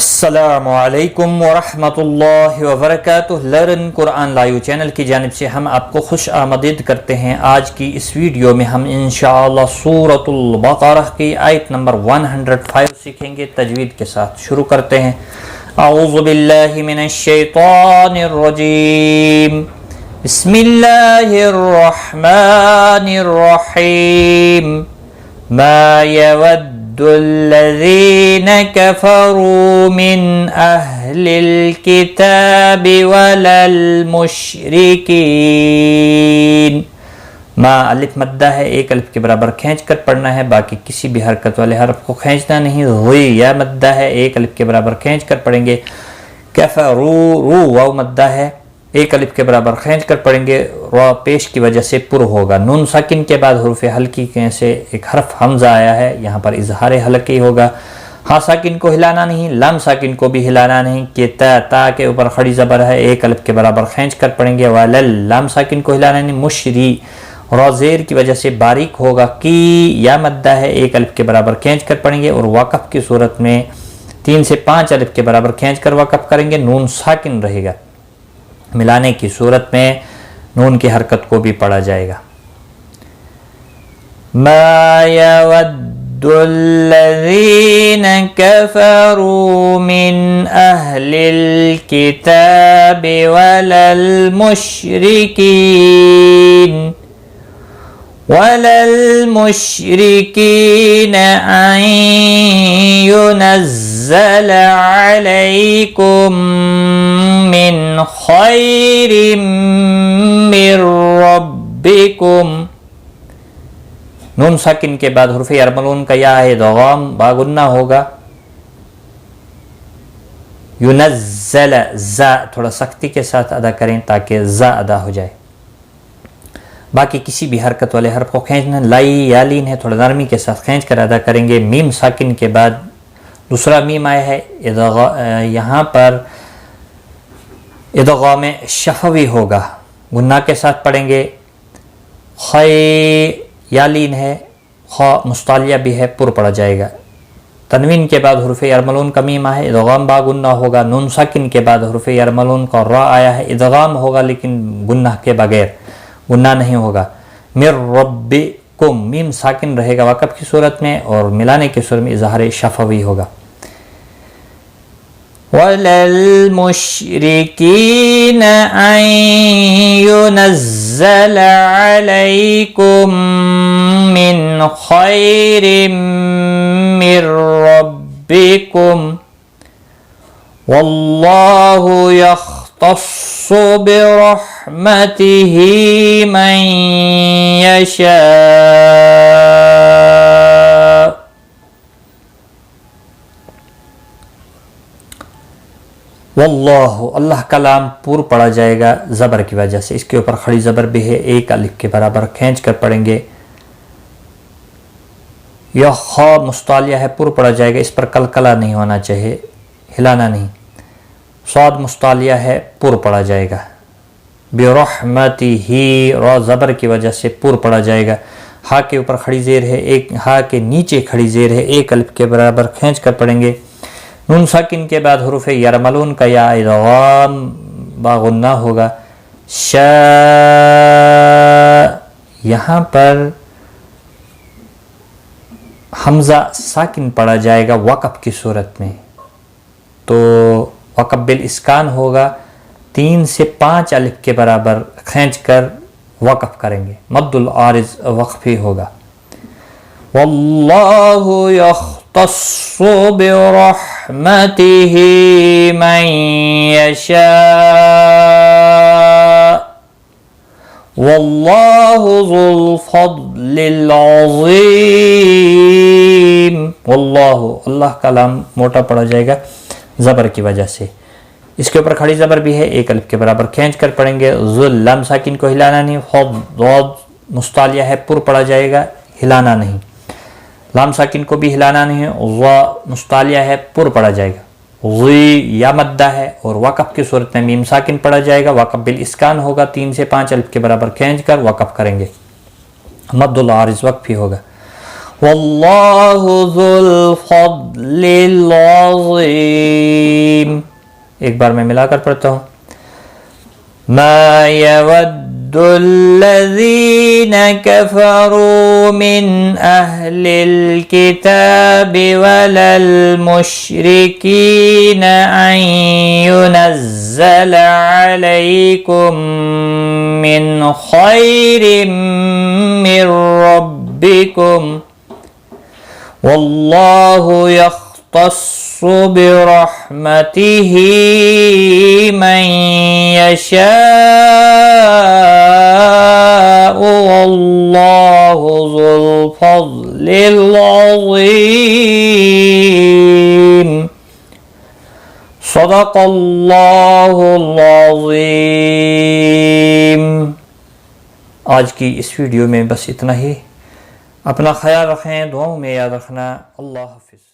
السلام علیکم ورحمۃ اللہ وبرکاتہ۔ لرن قرآن لائیو چینل کی جانب سے ہم آپ کو خوش آمدید کرتے ہیں۔ آج کی اس ویڈیو میں ہم انشاءاللہ سورۃ البقرہ کی آیت نمبر 105 سیکھیں گے۔ تجوید کے ساتھ شروع کرتے ہیں۔ اعوذ باللہ من الشیطان الرجیم، بسم اللہ الرحمن الرحیم۔ ما یود الذين كفروا من أهل الكتاب ولا المشركين۔ ما الف مدہ ہے، ایک الف کے برابر کھینچ کر پڑھنا ہے، باقی کسی بھی حرکت والے حرف کو کھینچنا نہیں۔ غی یا مدہ ہے، ایک الف کے برابر کھینچ کر پڑھیں گے۔ کفروا رو واو مدہ ہے، ایک الف کے برابر کھینچ کر پڑھیں گے، را پیش کی وجہ سے پر ہوگا۔ نون ساکن کے بعد حروف حلقی سے ایک حرف حمزہ آیا ہے، یہاں پر اظہار حلقی ہوگا۔ ہاں ساکن کو ہلانا نہیں، لام ساکن کو بھی ہلانا نہیں۔ کہ تا کے اوپر کھڑی زبر ہے، ایک الف کے برابر کھینچ کر پڑھیں گے۔ ولل لام ساکن کو ہلانا نہیں۔ مشری را زیر کی وجہ سے باریک ہوگا۔ کی یا مدہ ہے، ایک الف کے برابر کھینچ کر پڑھیں گے، اور وقف کی صورت میں 3 سے 5 الف کے برابر کھینچ کر وقف کریں گے۔ نون ساکن رہے گا، ملانے کی صورت میں نون کی حرکت کو بھی پڑھا جائے گا۔ ما یود الذین کفروا من اہل الکتاب ولا المشرکین ان ينزل علیکم من خیر من ربکم۔ نون ساکن کے بعد حرف یرملون کا یا ہے، ادغام باغنہ ہوگا۔ ينزل زا تھوڑا سختی کے ساتھ ادا کریں تاکہ زا ادا ہو جائے۔ باقی کسی بھی حرکت والے حرف کو کھینچنا، لائی یا لین ہے، تھوڑا نرمی کے ساتھ کھینچ کر ادا کریں گے۔ میم ساکن کے بعد دوسرا میم آیا ہے، یہاں پر ادغام شفوی ہوگا، گناہ کے ساتھ پڑھیں گے۔ خی یا لین ہے، خا مستعلیہ بھی ہے، پر پڑھا جائے گا۔ تنوین کے بعد حرف یرملون کا میم ہے، ادغام با گناہ ہوگا۔ نون ساکن کے بعد حرف یرملون کا را آیا ہے، ادغام ہوگا لیکن گناہ کے بغیر، گناہ نہیں ہوگا۔ مر ربکم میم ساکن رہے گا وقف کی صورت میں، اور ملانے کی صورت میں اظہار شفوی ہوگا۔ وَلَلْمُشْرِكِينَ أَن يُنَزَّلَ عَلَيْكُم مِّنْ خَيْرٍ مِّن رَّبِّكُمْ وَاللَّهُ يَخْتَصُّ بِرَحْمَتِهِ مَن يَشَاءُ۔ واللہ اللہ کا لام پور پڑھا جائے گا زبر کی وجہ سے، اس کے اوپر کھڑی زبر بھی ہے، ایک الف کے برابر کھینچ کر پڑھیں گے۔ یا خا مستعلیہ ہے، پر پڑھا جائے گا، اس پر کلکلا نہیں ہونا چاہیے، ہلانا نہیں۔ صاد مستعلیہ ہے، پر پڑھا جائے گا۔ برحمتہ را زبر کی وجہ سے پر پڑھا جائے گا۔ ہا کے اوپر کھڑی زیر ہے، ایک ہا کے نیچے کھڑی زیر ہے، ایک الف کے برابر کھینچ کر پڑھیں گے۔ نون ساکن کے بعد حروف یرملون کا یا ادغام با غنہ ہوگا۔ شاء یہاں پر حمزہ ساکن پڑھا جائے گا وقف کی صورت میں، تو وقف بالاسکان ہوگا، 3 سے 5 الف کے برابر کھینچ کر وقف کریں گے، مد العارض وقفی ہوگا۔ واللہ یختص برحمتہ من یشاء واللہ ذو الفضل العظیم۔ واللہ اللہ کا لام موٹا پڑھا جائے گا زبر کی وجہ سے، اس کے اوپر کھڑی زبر بھی ہے، ایک الف کے برابر کھینچ کر پڑھیں گے۔ ذل لام ساکن کو ہلانا نہیں، ضاد مستعلیہ ہے، پر پڑھا جائے گا، ہلانا نہیں۔ لام ساکن کو بھی ہلانا نہیں ہے، ضا مستعلیہ ہے، پر پڑھا جائے گا۔ غی یا مدہ ہے، اور وقف کی صورت میں میم ساکن پڑھا جائے گا، وقف بالاسکان ہوگا، 3 سے 5 الف کے برابر کھینچ کر وقف کریں گے، مد العارض وقفی ہوگا۔ واللہ ذو الفضل العظیم۔ ایک بار میں ملا کر پڑھتا ہوں. ما يود الذين كفروا من أهل الكتاب ولا المشركين أن ينزل عليكم من خير من ربكم والله يختص برحمته من يشاء والله ذو الفضل العظيم. صدق اللہ العظیم. آج کی اس ویڈیو میں بس اتنا ہی. اپنا خیال رکھیں, دعاؤں میں یاد رکھنا. اللہ حافظ.